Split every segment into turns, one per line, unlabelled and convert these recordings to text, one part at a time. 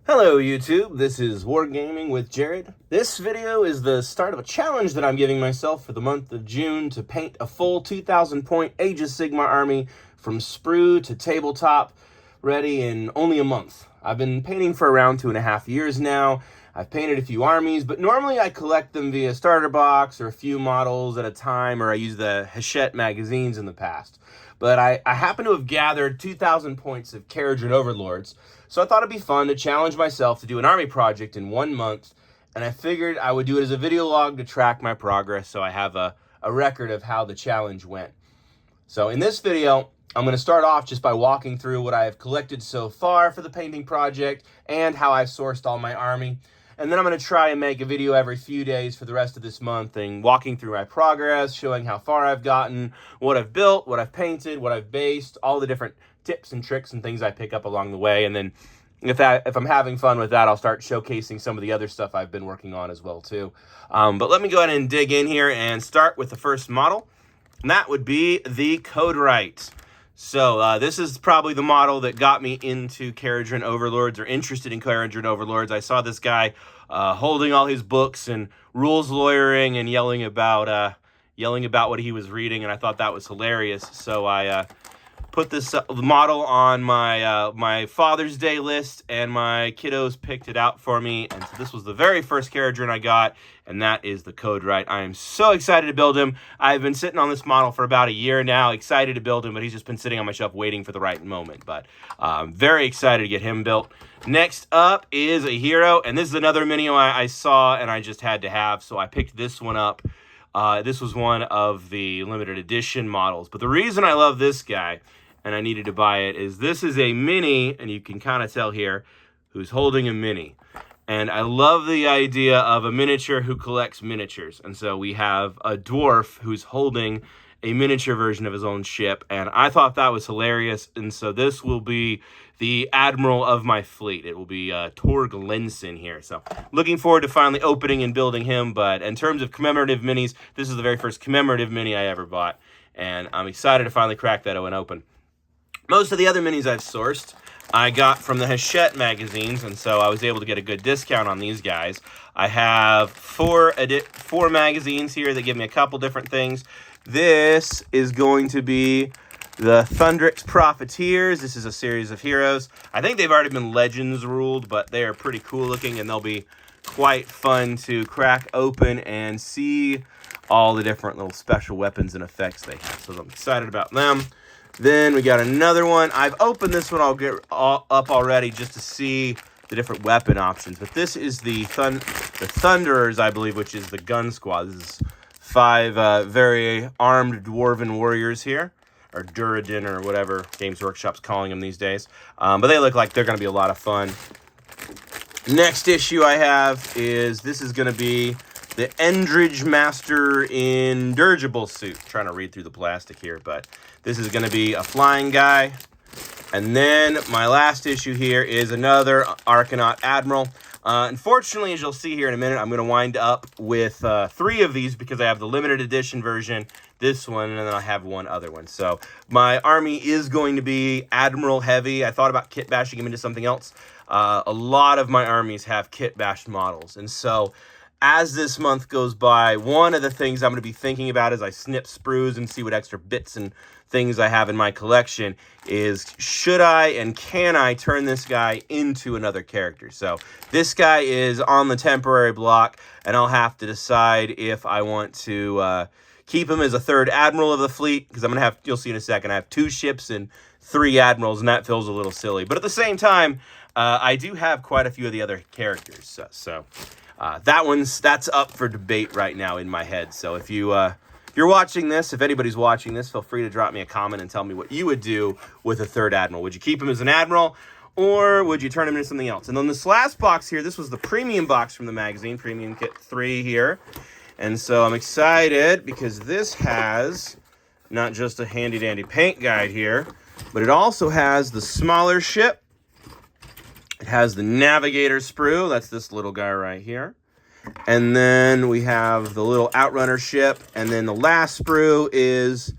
Hello YouTube, this is Wargaming with Jared. This video is the start of a challenge that I'm giving myself for the month of June to paint a full 2,000 point Age of Sigmar army from sprue to tabletop ready in only a month. I've been painting for around 2.5 years now. I've painted a few armies, but normally I collect them via starter box or a few models at a time, or I use the Hachette magazines in the past. But I happen to have gathered 2,000 points of Kharadron Overlords, so I thought it'd be fun to challenge myself to do an army project in 1 month, and I figured I would do it as a video log to track my progress so I have a record of how the challenge went. So in this video, I'm going to start off just by walking through what I have collected so far for the painting project and how I've sourced all my army. And then I'm going to try and make a video every few days for the rest of this month and walking through my progress, showing how far I've gotten, what I've built, what I've painted, what I've based, all the different tips and tricks and things I pick up along the way. And then if I'm having fun with that, I'll start showcasing some of the other stuff I've been working on as well too. But let me go ahead and dig in here and start with the first model. And that would be the Kharadron. So this is probably the model that got me into Kharadron Overlords or interested in Kharadron Overlords. I saw this guy holding all his books and rules lawyering and yelling about what he was reading, and I thought that was hilarious. So I put this model on my Father's Day list, and my kiddos picked it out for me. And so this was the very first Kharadron I got, and that is the Kharadron. I am so excited to build him. I've been sitting on this model for about a year now, excited to build him, but he's just been sitting on my shelf waiting for the right moment. But I'm very excited to get him built. Next up is a hero, and this is another mini I saw and I just had to have, so I picked this one up. This was one of the limited edition models, but the reason I love this guy and I needed to buy it is this is a mini, and you can kind of tell here who's holding a mini. And I love the idea of a miniature who collects miniatures. And so we have a dwarf who's holding a miniature version of his own ship, and I thought that was hilarious. And so this will be the admiral of my fleet. It will be Torg Lenson here. So looking forward to finally opening and building him. But in terms of commemorative minis, this is the very first commemorative mini I ever bought, and I'm excited to finally crack that one open. Most of the other minis I've sourced, I got from the Hachette magazines, and so I was able to get a good discount on these guys. I have four magazines here that give me a couple different things. This is going to be the Thundrix Profiteers. This is a series of heroes. I think they've already been Legends ruled, but they are pretty cool looking, and they'll be quite fun to crack open and see all the different little special weapons and effects they have. So I'm excited about them. Then we got another one. I've opened this one. I'll get up already just to see the different weapon options. But this is the Thunderers, I believe, which is the gun squad. This is 5 very armed dwarven warriors here, or Duradin, or whatever Games Workshop's calling them these days. But they look like they're going to be a lot of fun. Next issue I have is, this is going to be the Endridge Master in Dirigible suit. I'm trying to read through the plastic here, but this is going to be a flying guy. And then my last issue here is another Arcanaut Admiral. Unfortunately, as you'll see here in a minute, I'm going to wind up with 3 of these because I have the limited edition version, this one, and then I have one other one. So my army is going to be Admiral heavy. I thought about kit bashing him into something else. A lot of my armies have kit bashed models, and so as this month goes by, one of the things I'm going to be thinking about as I snip sprues and see what extra bits and things I have in my collection is, should I and can I turn this guy into another character? So this guy is on the temporary block, and I'll have to decide if I want to keep him as a 3rd admiral of the fleet, because I'm going to have, you'll see in a second, I have 2 ships and 3 admirals, and that feels a little silly. But at the same time, I do have quite a few of the other characters, that's up for debate right now in my head. So if you're watching this, if anybody's watching this, feel free to drop me a comment and tell me what you would do with a 3rd admiral. Would you keep him as an admiral, or would you turn him into something else? And then this last box here, this was the premium box from the magazine, Premium Kit 3 here. And so I'm excited because this has not just a handy-dandy paint guide here, but it also has the smaller ship. It has the Navigator sprue. That's this little guy right here. And then we have the little Outrunner ship. And then the last sprue is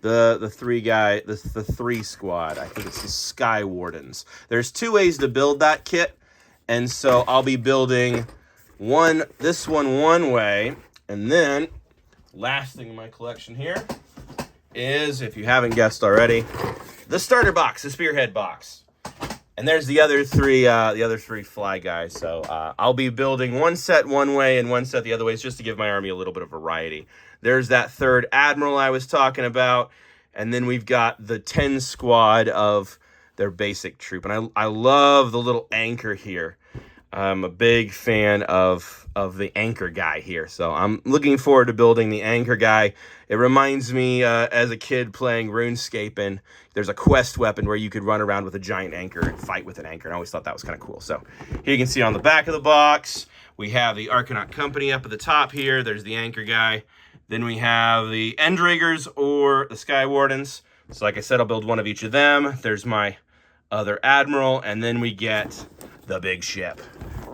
the 3 squad. I think it's the Sky Wardens. There's 2 ways to build that kit. And so I'll be building this one way, and then last thing in my collection here is, if you haven't guessed already, the starter box, the spearhead box. And there's the other three fly guys. So I'll be building one set one way and one set the other way, just to give my army a little bit of variety. There's that third admiral I was talking about, and then we've got the 10 squad of their basic troop. And I love the little anchor here. I'm a big fan of the anchor guy here. So I'm looking forward to building the anchor guy. It reminds me as a kid playing RuneScape, and there's a quest weapon where you could run around with a giant anchor and fight with an anchor. And I always thought that was kind of cool. So here you can see on the back of the box, we have the Arcanaut Company up at the top here. There's the anchor guy. Then we have the Endriggers or the Sky Wardens. So like I said, I'll build one of each of them. There's my other admiral, and then we get the big ship.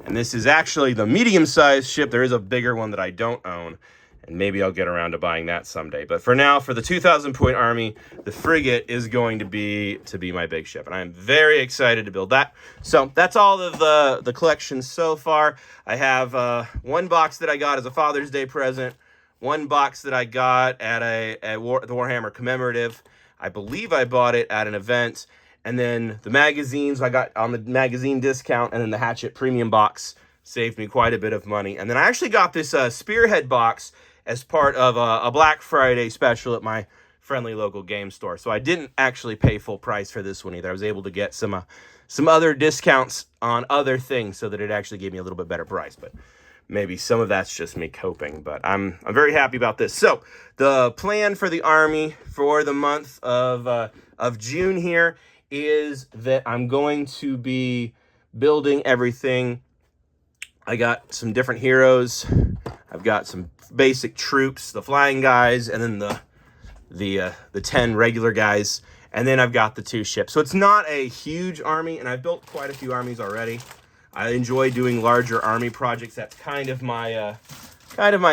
And this is actually the medium-sized ship. There is a bigger one that I don't own, and maybe I'll get around to buying that someday. But for now, for the 2,000-point army, the frigate is going to be my big ship, and I am very excited to build that. So that's all of the collection so far. I have one box that I got as a Father's Day present, one box that I got at the Warhammer Commemorative. I believe I bought it at an event. And then the magazines I got on the magazine discount, and then the Hatchet Premium box saved me quite a bit of money. And then I actually got this Spearhead box as part of a Black Friday special at my friendly local game store. So I didn't actually pay full price for this one either. I was able to get some other discounts on other things so that it actually gave me a little bit better price. But maybe some of that's just me coping, but I'm very happy about this. So the plan for the army for the month of June here is that I'm going to be building everything. I got some different heroes. I've got some basic troops, the flying guys, and then the 10 regular guys, and then I've got the 2 ships. So it's not a huge army, and I've built quite a few armies already. I enjoy doing larger army projects. That's kind of my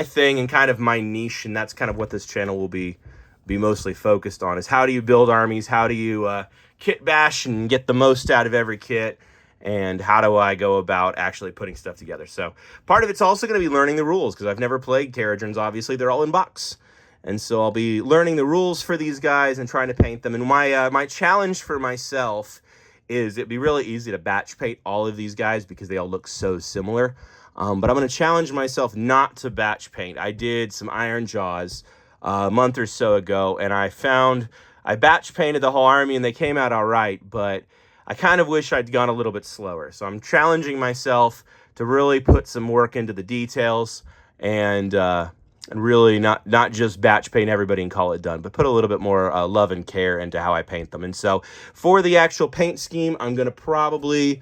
thing and kind of my niche, and that's kind of what this channel will be mostly focused on, is how do you build armies, how do you kit bash and get the most out of every kit, and how do I go about actually putting stuff together. So part of it's also going to be learning the rules, because I've never played Kharadrons. Obviously, they're all in box, and so I'll be learning the rules for these guys and trying to paint them. And my challenge for myself is it'd be really easy to batch paint all of these guys because they all look so similar. But I'm going to challenge myself not to batch paint. I did some Iron Jaws a month or so ago, and I found I batch painted the whole army and they came out all right, but I kind of wish I'd gone a little bit slower. So I'm challenging myself to really put some work into the details and really not just batch paint everybody and call it done, but put a little bit more love and care into how I paint them. And so for the actual paint scheme, I'm going to probably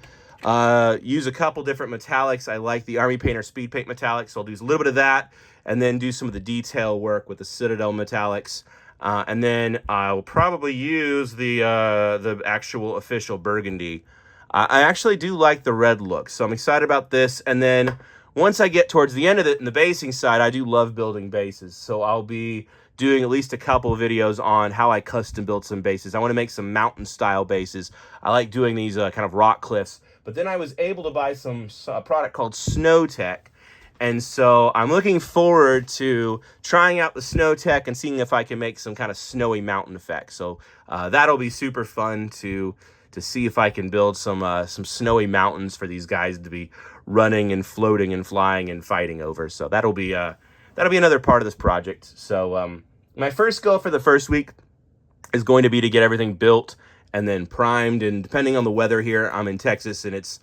use a couple different metallics. I like the Army Painter Speed Paint metallics, so I'll do a little bit of that, and then do some of the detail work with the Citadel metallics. And then I'll probably use the actual official burgundy. I actually do like the red look, so I'm excited about this. And then once I get towards the end of it in the basing side, I do love building bases. So I'll be doing at least a couple of videos on how I custom build some bases. I want to make some mountain style bases. I like doing these kind of rock cliffs. But then I was able to buy a product called Snow Tech. And so I'm looking forward to trying out the Snow Tech and seeing if I can make some kind of snowy mountain effect. So that'll be super fun to see if I can build some snowy mountains for these guys to be running and floating and flying and fighting over. So that'll be another part of this project. So my first goal for the first week is going to be to get everything built and then primed. And depending on the weather here, I'm in Texas and it's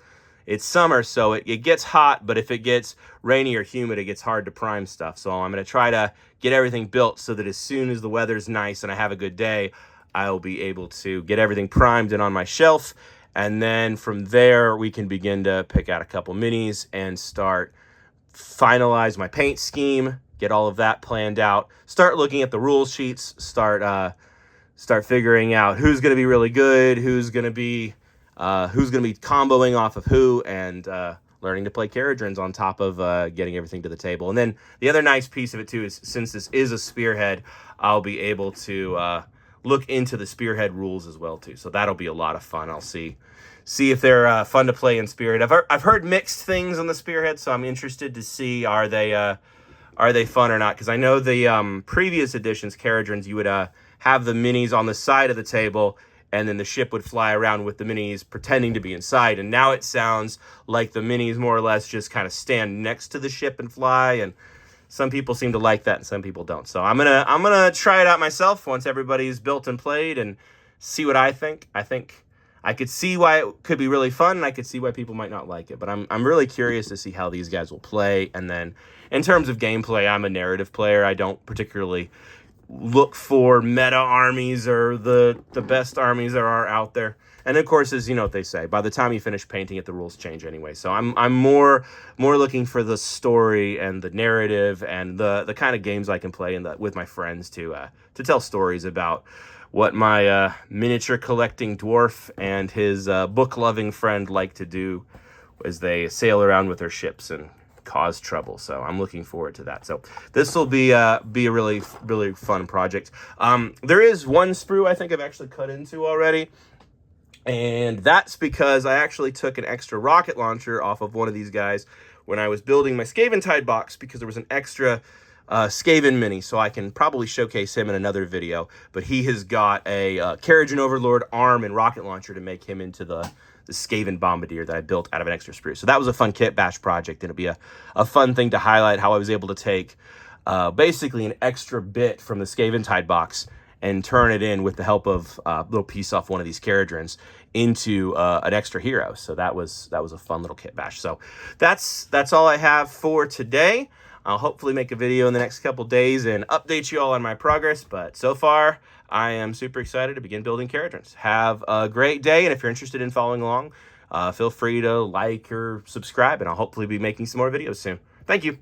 summer, so it gets hot, but if it gets rainy or humid, it gets hard to prime stuff. So I'm going to try to get everything built so that as soon as the weather's nice and I have a good day, I'll be able to get everything primed and on my shelf. And then from there, we can begin to pick out a couple minis and finalize my paint scheme, get all of that planned out, start looking at the rule sheets, start figuring out who's going to be really good, who's going to be comboing off of who, and learning to play Kharadrons on top of getting everything to the table. And then the other nice piece of it too is, since this is a spearhead, I'll be able to look into the spearhead rules as well too. So that'll be a lot of fun. I'll see see if they're fun to play in Spirit. I've heard mixed things on the Spearhead, so I'm interested to see are they fun or not, because I know the previous editions, Kharadrons, you would have the minis on the side of the table, and then the ship would fly around with the minis pretending to be inside. And now it sounds like the minis more or less just kind of stand next to the ship and fly, and some people seem to like that and some people don't. So I'm gonna try it out myself once everybody's built and played and see what I think. I think I could see why it could be really fun, and I could see why people might not like it. But I'm really curious to see how these guys will play. And then in terms of gameplay, I'm a narrative player. I don't particularly look for meta armies or the best armies there are out there. And of course, as you know what they say, by the time you finish painting it, the rules change anyway. So I'm more looking for the story and the narrative and the kind of games I can play with my friends to tell stories about what my miniature collecting dwarf and his book loving friend like to do as they sail around with their ships and cause trouble. So I'm looking forward to that. So this will be a really fun project. There is one sprue I think I've actually cut into already, and that's because I actually took an extra rocket launcher off of one of these guys when I was building my Skaven Tide box, because there was an extra Skaven mini, so I can probably showcase him in another video. But he has got a Kharadron Overlord arm and rocket launcher to make him into the Skaven Bombardier that I built out of an extra sprue. So that was a fun kit bash project, and it'll be a fun thing to highlight how I was able to take basically an extra bit from the Skaven Tide box and turn it in with the help of a little piece off one of these Kharadrons into an extra hero. So that was a fun little kit bash. So that's all I have for today. I'll hopefully make a video in the next couple days and update you all on my progress. But so far, I am super excited to begin building Kharadrons. Have a great day, and if you're interested in following along, feel free to like or subscribe, and I'll hopefully be making some more videos soon. Thank you.